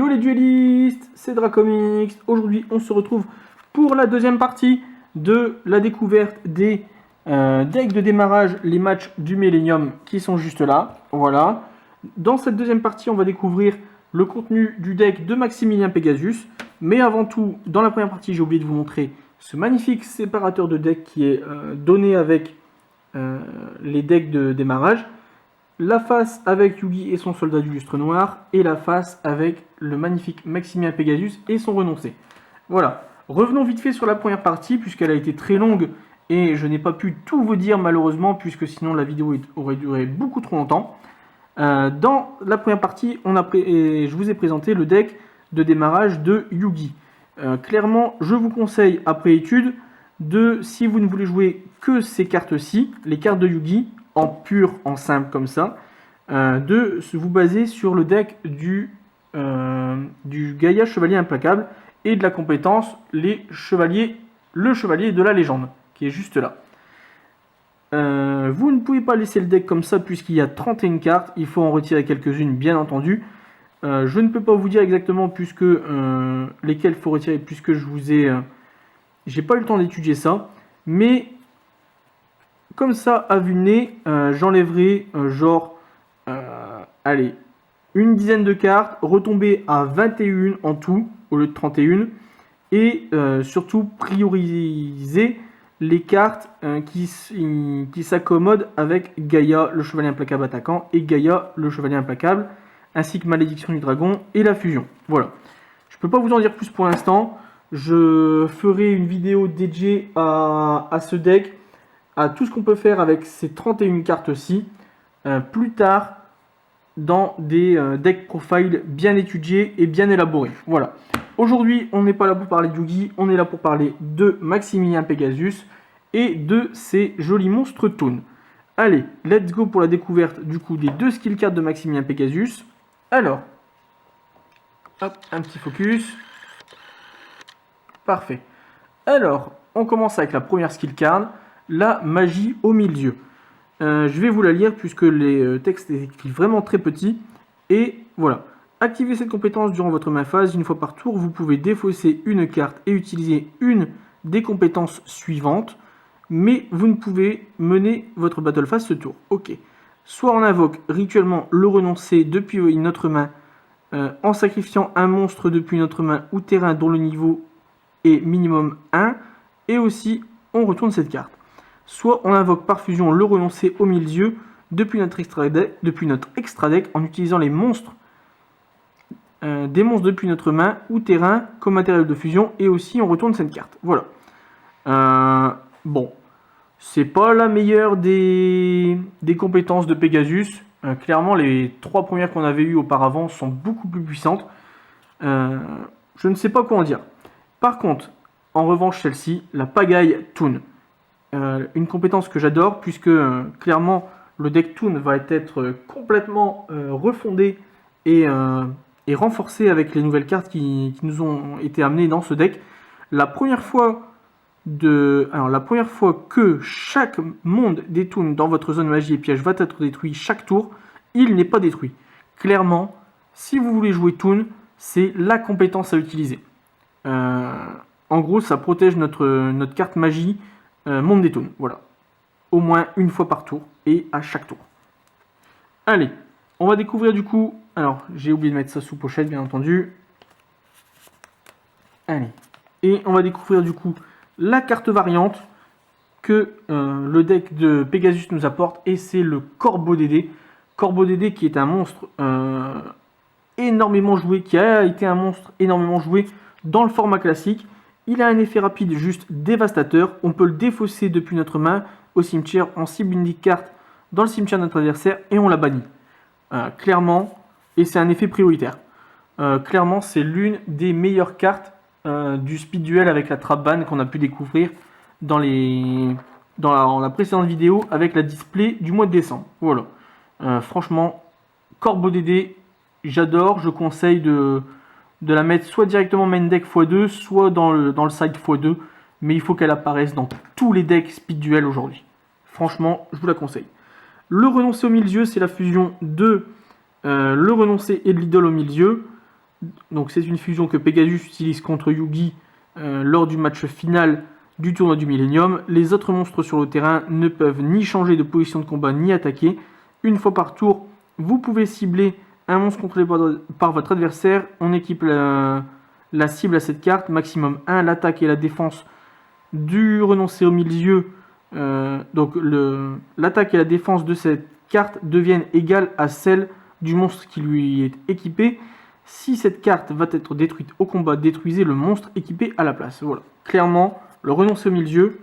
Yo les duellistes, c'est Dracomix. Aujourd'hui, on se retrouve pour la deuxième partie de la découverte des decks de démarrage, les matchs du Millennium qui sont juste là. Voilà. Dans cette deuxième partie, on va découvrir le contenu du deck de Maximilien Pegasus. Mais avant tout, dans la première partie, j'ai oublié de vous montrer ce magnifique séparateur de deck qui est donné avec les decks de démarrage. La face avec Yugi et son soldat du lustre noir, et la face avec le magnifique Maximilien Pegasus et son renoncé. Voilà, revenons vite fait sur la première partie, puisqu'elle a été très longue, et je n'ai pas pu tout vous dire malheureusement, puisque sinon la vidéo aurait duré beaucoup trop longtemps. Dans la première partie, je vous ai présenté le deck de démarrage de Yugi. Clairement, je vous conseille, après étude, si vous ne voulez jouer que ces cartes-ci, les cartes de Yugi, en pur, en simple comme ça, de vous baser sur le deck du Gaïa Chevalier Implacable et de la compétence le Chevalier de la Légende, qui est juste là. Vous ne pouvez pas laisser le deck comme ça puisqu'il y a 31 cartes, il faut en retirer quelques-unes bien entendu. Je ne peux pas vous dire exactement lesquelles il faut retirer puisque j'ai pas eu le temps d'étudier ça, mais comme ça, à vue de nez, j'enlèverai allez, une dizaine de cartes, retomber à 21 en tout, au lieu de 31, et surtout prioriser les cartes qui s'accommodent avec Gaïa, le Chevalier Implacable attaquant, et Gaïa, le Chevalier Implacable, ainsi que Malédiction du Dragon et la fusion. Voilà. Je ne peux pas vous en dire plus pour l'instant. Je ferai une vidéo dédiée à ce deck, à tout ce qu'on peut faire avec ces 31 cartes-ci, plus tard, dans des deck profiles bien étudiés et bien élaborés. Voilà. Aujourd'hui, on n'est pas là pour parler de Yugi, on est là pour parler de Maximilien Pegasus et de ces jolis monstres Toon. Allez, let's go pour la découverte du coup des deux skill cards de Maximilien Pegasus. Alors, hop, un petit focus. Parfait. Alors, on commence avec la première skill card, la magie au milieu. Je vais vous la lire puisque les textes sont écrits vraiment très petits. Et voilà. Activez cette compétence durant votre main phase. Une fois par tour, vous pouvez défausser une carte et utiliser une des compétences suivantes. Mais vous ne pouvez mener votre battle phase ce tour. Ok. Soit on invoque rituellement le renoncer depuis notre main en sacrifiant un monstre depuis notre main ou terrain dont le niveau est minimum 1. Et aussi, on retourne cette carte. Soit on invoque par fusion le renoncer au milieu depuis notre extra deck en utilisant les monstres, des monstres depuis notre main ou terrain comme matériel de fusion, et aussi on retourne cette carte. Voilà. Bon, c'est pas la meilleure des compétences de Pegasus. Clairement, les 3 premières qu'on avait eues auparavant sont beaucoup plus puissantes. Je ne sais pas quoi en dire. Par contre, en revanche, celle-ci, la pagaille Toon. Une compétence que j'adore puisque clairement le deck Toon va être complètement refondé et renforcé avec les nouvelles cartes qui nous ont été amenées dans ce deck. La première fois que chaque monde des Toons dans votre zone magie et piège va être détruit chaque tour, il n'est pas détruit. Clairement, si vous voulez jouer Toon, c'est la compétence à utiliser. En gros, ça protège notre carte magie monde des Toons, voilà. Au moins une fois par tour et à chaque tour. Allez, on va découvrir du coup. Alors, j'ai oublié de mettre ça sous pochette, bien entendu. Allez. Et on va découvrir du coup la carte variante que le deck de Pegasus nous apporte. Et c'est le Corbeau Dédé. Corbeau Dédé qui est un monstre énormément joué, qui a été un monstre énormément joué dans le format classique. Il a un effet rapide juste dévastateur. On peut le défausser depuis notre main au cimetière. On cible une carte dans le cimetière de notre adversaire et on la bannit. Clairement, et c'est un effet prioritaire. Clairement, c'est l'une des meilleures cartes du speed duel avec la trap ban qu'on a pu découvrir dans la précédente vidéo avec la display du mois de décembre. Voilà. Franchement, Corbeau Dédé, j'adore. Je conseille de la mettre soit directement main deck x2, soit dans le side x2, mais il faut qu'elle apparaisse dans tous les decks speed duel aujourd'hui. Franchement, je vous la conseille. Le renoncer au milieu, c'est la fusion de le renoncer et de l'idole au milieu. Donc c'est une fusion que Pegasus utilise contre Yugi lors du match final du tournoi du Millennium. Les autres monstres sur le terrain ne peuvent ni changer de position de combat ni attaquer. Une fois par tour, vous pouvez cibler un monstre contrôlé par votre adversaire. On équipe la cible à cette carte, maximum 1, l'attaque et la défense du renoncé au milieu. Donc l'attaque et la défense de cette carte deviennent égales à celle du monstre qui lui est équipé. Si cette carte va être détruite au combat, détruisez le monstre équipé à la place. Voilà. Clairement, le renoncé au milieu,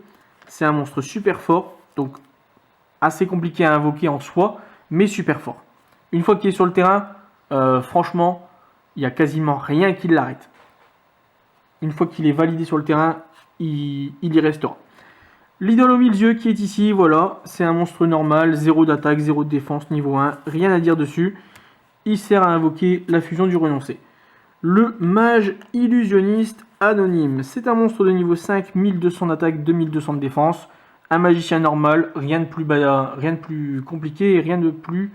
c'est un monstre super fort, donc assez compliqué à invoquer en soi, mais super fort. Une fois qu'il est sur le terrain, franchement, il n'y a quasiment rien qui l'arrête. Une fois qu'il est validé sur le terrain, il y restera. L'idole au milieu qui est ici, voilà, c'est un monstre normal, 0 d'attaque, 0 de défense, niveau 1, rien à dire dessus. Il sert à invoquer la fusion du renoncé. Le mage illusionniste anonyme, c'est un monstre de niveau 5, 1200 d'attaque, 2200 de défense. Un magicien normal, rien de plus compliqué et rien de plus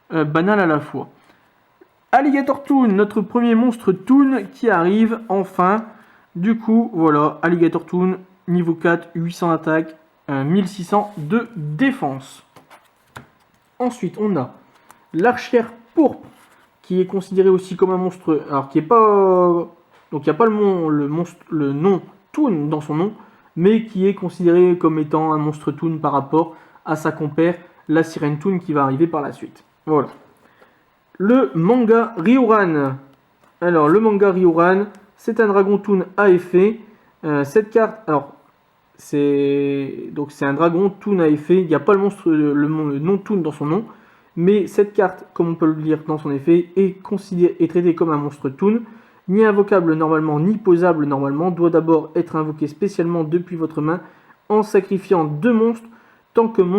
banal à la fois. Alligator Toon, notre premier monstre Toon qui arrive enfin. Du coup, voilà, Alligator Toon, niveau 4, 800 d'attaque, 1600 de défense. Ensuite, on a l'archère pourpre, qui est considéré aussi comme un monstre, alors qui est pas, donc il n'y a pas le nom Toon dans son nom, mais qui est considéré comme étant un monstre Toon par rapport à sa compère, la sirène Toon, qui va arriver par la suite. Voilà. Le manga Ryoran. Alors, le manga Ryoran, c'est un dragon Toon à effet. Cette carte, alors, c'est un dragon Toon à effet. Il n'y a pas le nom Toon dans son nom. Mais cette carte, comme on peut le lire dans son effet, est traitée comme un monstre Toon. Ni invocable normalement, ni posable normalement. Doit d'abord être invoqué spécialement depuis votre main en sacrifiant 2 monstres tant que vous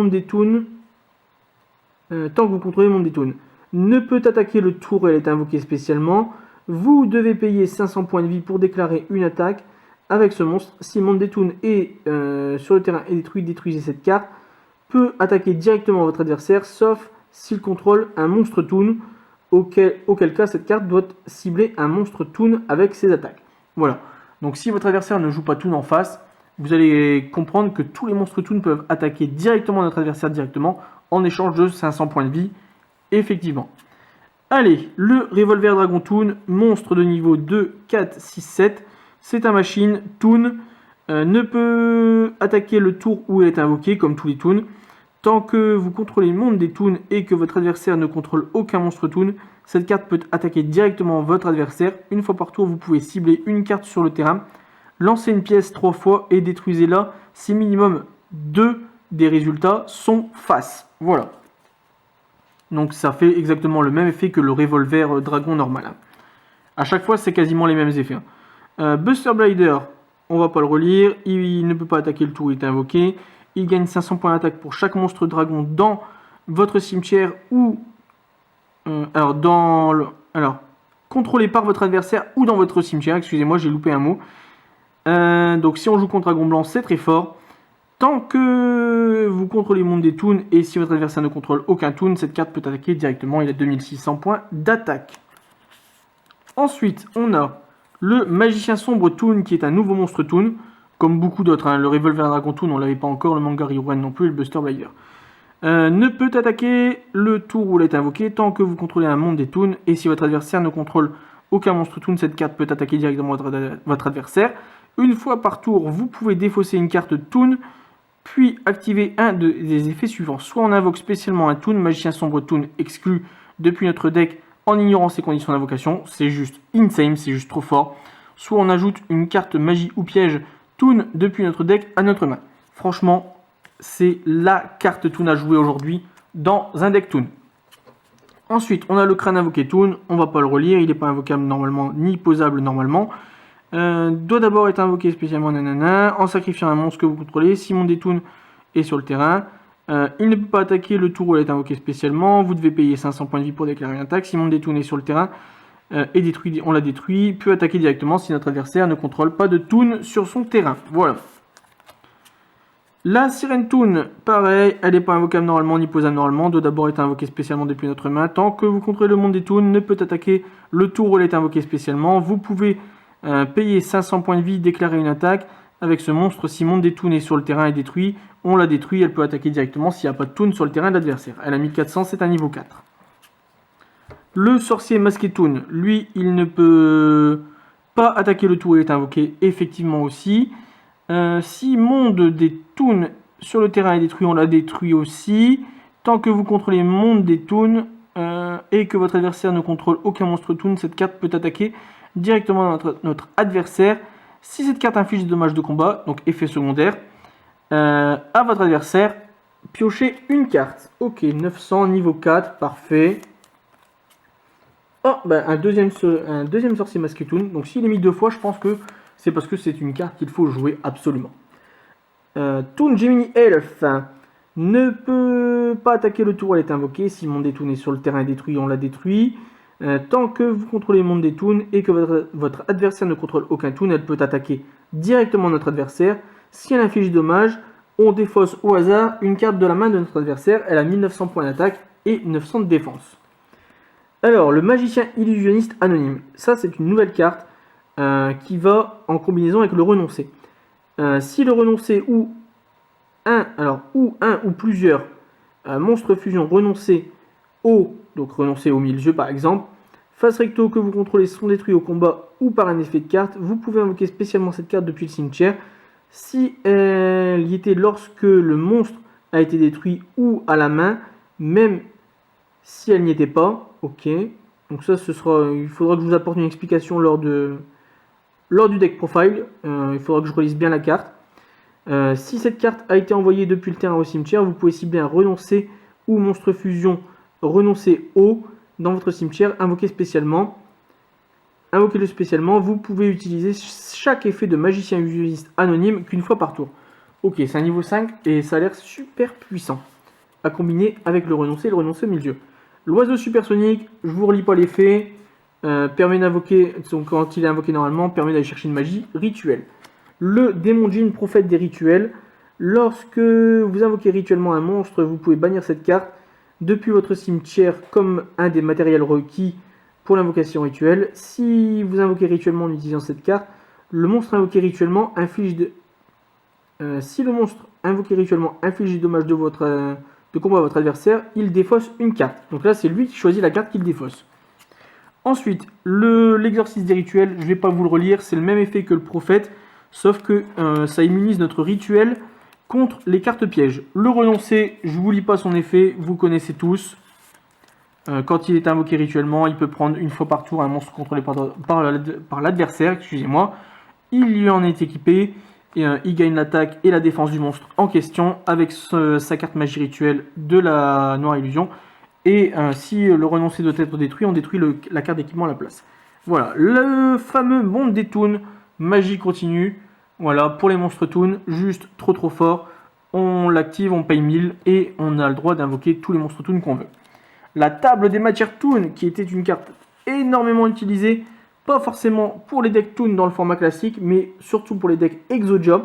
contrôlez le monde des Toons. Ne peut attaquer le tour où elle est invoquée spécialement. Vous devez payer 500 points de vie pour déclarer une attaque avec ce monstre. Si Monde des Toons est sur le terrain et détruit, détruisez cette carte. Peut attaquer directement votre adversaire, sauf s'il contrôle un monstre Toon, auquel cas cette carte doit cibler un monstre Toon avec ses attaques. Voilà. Donc si votre adversaire ne joue pas Toon en face, vous allez comprendre que tous les monstres Toon peuvent attaquer directement notre adversaire directement en échange de 500 points de vie. Effectivement. Allez, le Revolver Dragon Toon, monstre de niveau 2, 4, 6, 7. C'est un machine Toon. Ne peut attaquer le tour où elle est invoquée, comme tous les Toons. Tant que vous contrôlez le monde des Toons et que votre adversaire ne contrôle aucun monstre Toon, cette carte peut attaquer directement votre adversaire. Une fois par tour, vous pouvez cibler une carte sur le terrain, lancer une pièce 3 fois et détruisez-la si minimum 2 des résultats sont face. Voilà. Donc ça fait exactement le même effet que le Revolver Dragon normal. À chaque fois, c'est quasiment les mêmes effets. Buster Blader, on va pas le relire. Il ne peut pas attaquer le tour où il est invoqué. Il gagne 500 points d'attaque pour chaque monstre dragon dans votre cimetière ou contrôlé par votre adversaire ou dans votre cimetière. Excusez-moi, j'ai loupé un mot. Donc si on joue contre Dragon Blanc, c'est très fort. Tant que vous contrôlez le monde des Toons et si votre adversaire ne contrôle aucun Toon, cette carte peut attaquer directement. Il a 2600 points d'attaque. Ensuite, on a le Magicien Sombre Toon qui est un nouveau monstre Toon. Comme beaucoup d'autres, le Revolver Dragon Toon, on ne l'avait pas encore, le manga Ryoran non plus, et le Buster Blader. Ne peut attaquer le tour où il est invoqué tant que vous contrôlez un monde des Toons. Et si votre adversaire ne contrôle aucun monstre Toon, cette carte peut attaquer directement votre adversaire. Une fois par tour, vous pouvez défausser une carte Toon, puis activer un des effets suivants. Soit on invoque spécialement un Toon, Magicien Sombre Toon exclu depuis notre deck en ignorant ses conditions d'invocation. C'est juste insane, c'est juste trop fort. Soit on ajoute une carte magie ou piège Toon depuis notre deck à notre main. Franchement, c'est la carte Toon à jouer aujourd'hui dans un deck Toon. Ensuite, on a le crâne invoqué Toon. On va pas le relire, il n'est pas invocable normalement, ni posable normalement. Doit d'abord être invoqué spécialement en sacrifiant un monstre que vous contrôlez. Si mon Toon est sur le terrain, il ne peut pas attaquer le tour où il est invoqué spécialement. Vous devez payer 500 points de vie pour déclarer une attaque. Si mon Toon est sur le terrain, est détruit, on l'a détruit, peut attaquer directement si notre adversaire ne contrôle pas de Toon sur son terrain. Voilà. La Sirène Toon, pareil, elle n'est pas invocable normalement ni posable normalement, doit d'abord être invoquée spécialement depuis notre main. Tant que vous contrôlez le monde des Toons, ne peut attaquer le tour où elle est invoquée spécialement. Vous pouvez payer 500 points de vie, déclarer une attaque avec ce monstre. Si monde des Toons est sur le terrain et détruit, on la détruit, elle peut attaquer directement s'il n'y a pas de Toon sur le terrain de l'adversaire. Elle a 1400, c'est un niveau 4. Le sorcier masqué Toon, lui, il ne peut pas attaquer le tour où il est invoqué, effectivement aussi. Si monde des Toons sur le terrain est détruit, on la détruit aussi. Tant que vous contrôlez monde des Toons et que votre adversaire ne contrôle aucun monstre Toon, cette carte peut attaquer directement notre adversaire. Si cette carte inflige des dommages de combat, donc effet secondaire, à votre adversaire, piochez une carte. Ok, 900, niveau 4, parfait. Oh, bah, un deuxième sorcier masqué Toon. Donc s'il est mis 2 fois, je pense que c'est parce que c'est une carte qu'il faut jouer absolument. Toon Gemini Elf ne peut pas attaquer le tour où elle est invoquée. Si monde des Toons est sur le terrain détruit, on la détruit. Tant que vous contrôlez le monde des Toons et que votre adversaire ne contrôle aucun Toon, elle peut attaquer directement notre adversaire. Si elle inflige dommage, on défausse au hasard une carte de la main de notre adversaire. Elle a 1900 points d'attaque et 900 de défense. Alors, le magicien illusionniste anonyme. Ça, c'est une nouvelle carte qui va en combinaison avec le renoncé. Si le renoncé ou un ou plusieurs monstres fusion renoncés donc renoncés au milieu par exemple, face recto que vous contrôlez sont détruits au combat ou par un effet de carte, vous pouvez invoquer spécialement cette carte depuis le cimetière. Si elle y était lorsque le monstre a été détruit ou à la main, même si elle n'y était pas, ok. Donc ça, il faudra que je vous apporte une explication lors du deck profile. Il faudra que je relise bien la carte. Si cette carte a été envoyée depuis le terrain au cimetière, vous pouvez cibler un renoncer ou monstre fusion renoncer haut dans votre cimetière, invoquez-le spécialement. Vous pouvez utiliser chaque effet de magicien illusionniste anonyme qu'une fois par tour. Ok, c'est un niveau 5 et ça a l'air super puissant à combiner avec le renoncer et le renoncer au milieu. L'oiseau supersonique, je vous relis pas l'effet, permet d'invoquer, quand il est invoqué normalement, permet d'aller chercher une magie rituelle. Le démon djinn, prophète des rituels, lorsque vous invoquez rituellement un monstre, vous pouvez bannir cette carte depuis votre cimetière comme un des matériels requis pour l'invocation rituelle. Si vous invoquez rituellement en utilisant cette carte, le monstre invoqué rituellement inflige si le monstre invoqué rituellement inflige des dommages de combat à votre adversaire, il défausse une carte. Donc là, c'est lui qui choisit la carte qu'il défausse. Ensuite, l'exorcisme des rituels, je ne vais pas vous le relire, c'est le même effet que le prophète, sauf que ça immunise notre rituel contre les cartes pièges. Le renoncer, je ne vous lis pas son effet, vous connaissez tous. Quand il est invoqué rituellement, il peut prendre une fois par tour un monstre contrôlé par l'adversaire, excusez-moi. Il lui en est équipé, et il gagne l'attaque et la défense du monstre en question avec sa carte magie rituelle de la Noire Illusion. Et si le renoncer doit être détruit, on détruit la carte d'équipement à la place. Voilà, le fameux monde des Toons, magie continue. Voilà, pour les monstres Toon, juste trop fort. On l'active, on paye 1000 et on a le droit d'invoquer tous les monstres Toon qu'on veut. La table des matières Toon, qui était une carte énormément utilisée, pas forcément pour les decks Toon dans le format classique, mais surtout pour les decks Exojob.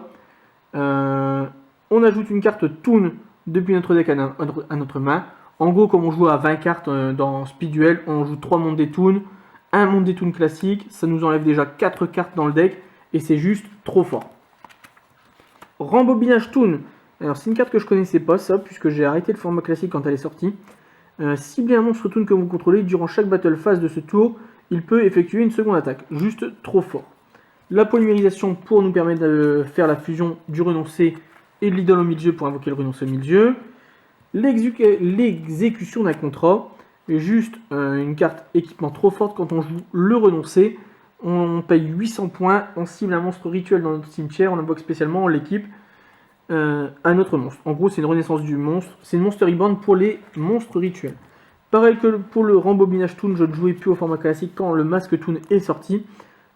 On ajoute une carte Toon depuis notre deck à notre main. En gros, comme on joue à 20 cartes dans Speed Duel, on joue 3 mondes des Toon, un monde des Toon classique, ça nous enlève déjà 4 cartes dans le deck, et c'est juste trop fort. Rembobinage Toon, alors c'est une carte que je connaissais pas ça, puisque j'ai arrêté le format classique quand elle est sortie. Ciblez un monstre Toon que vous contrôlez, durant chaque battle phase de ce tour, il peut effectuer une seconde attaque, juste trop fort. La polymérisation pour nous permettre de faire la fusion du renoncé et de l'idole au milieu pour invoquer le renoncé au milieu. L'exécution d'un contrat, juste une carte équipement trop forte quand on joue le renoncé. On paye 800 points, on cible un monstre rituel dans notre cimetière, on invoque spécialement, on l'équipe à notre monstre. En gros, c'est une renaissance du monstre, c'est une Monster Reborn pour les monstres rituels. Pareil que pour le rembobinage Toon, je ne jouais plus au format classique quand le masque Toon est sorti.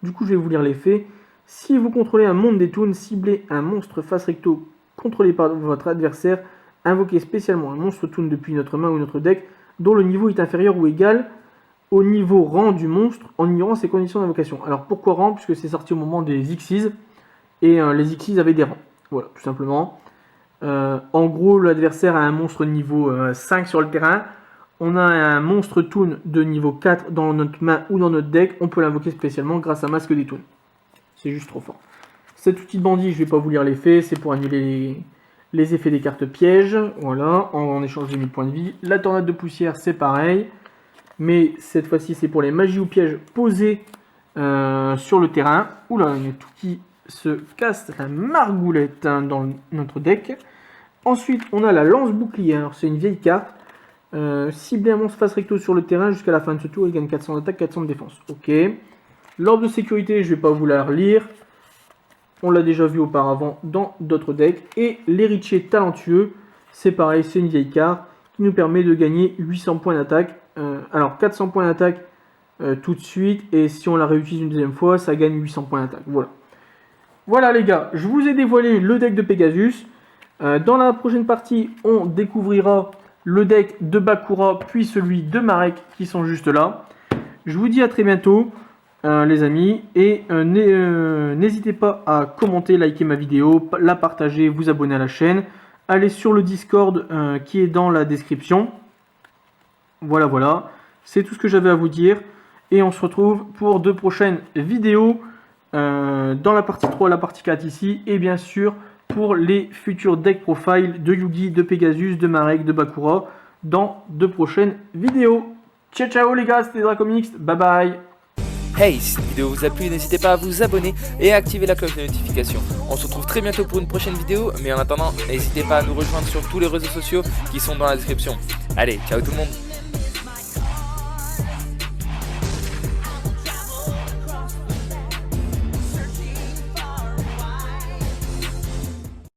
Du coup, je vais vous lire l'effet. Si vous contrôlez un monde des Toons, ciblez un monstre face recto contrôlé par votre adversaire, invoquez spécialement un monstre Toon depuis notre main ou notre deck, dont le niveau est inférieur ou égal au niveau rang du monstre en ignorant ses conditions d'invocation. Alors pourquoi rang? Puisque c'est sorti au moment des Xyz, et les Xyz avaient des rangs. Voilà, tout simplement. En gros, l'adversaire a un monstre niveau 5 sur le terrain. On a un monstre toon de niveau 4 dans notre main ou dans notre deck. On peut l'invoquer spécialement grâce à Masque des Toons. C'est juste trop fort. Cet outil de bandit, je ne vais pas vous lire l'effet. C'est pour annuler les effets des cartes pièges. Voilà, en échange de 1000 points de vie. La tornade de poussière, c'est pareil. Mais cette fois-ci, c'est pour les magies ou pièges posés sur le terrain. Oula, il y a tout qui se casse la margoulette dans notre deck. Ensuite, on a la lance bouclier. Alors, c'est une vieille carte. Cibler un monstre face recto sur le terrain jusqu'à la fin de ce tour, il gagne 400 d'attaque, 400 de défense. Ok. L'ordre de sécurité, je ne vais pas vous la relire. On l'a déjà vu auparavant dans d'autres decks. Et l'héritier talentueux, c'est pareil, c'est une vieille carte qui nous permet de gagner 800 points d'attaque. Alors 400 points d'attaque tout de suite. Et si on la réutilise une deuxième fois, ça gagne 800 points d'attaque. Voilà. Voilà les gars, je vous ai dévoilé le deck de Pegasus. Dans la prochaine partie, on découvrira le deck de Bakura, puis celui de Marek, qui sont juste là. Je vous dis à très bientôt, les amis. Et n'hésitez pas à commenter, liker ma vidéo, la partager, vous abonner à la chaîne. Allez sur le Discord qui est dans la description. Voilà, voilà. C'est tout ce que j'avais à vous dire. Et on se retrouve pour de prochaines vidéos. Dans la partie 3, la partie 4 ici. Et bien sûr, pour les futurs deck profile de Yugi, de Pegasus, de Marek, de Bakura dans de prochaines vidéos. Ciao ciao les gars, c'était Dracomix, bye bye. Hey, si cette vidéo vous a plu, n'hésitez pas à vous abonner et à activer la cloche de notification. On se retrouve très bientôt pour une prochaine vidéo, mais en attendant, n'hésitez pas à nous rejoindre sur tous les réseaux sociaux qui sont dans la description. Allez, ciao tout le monde.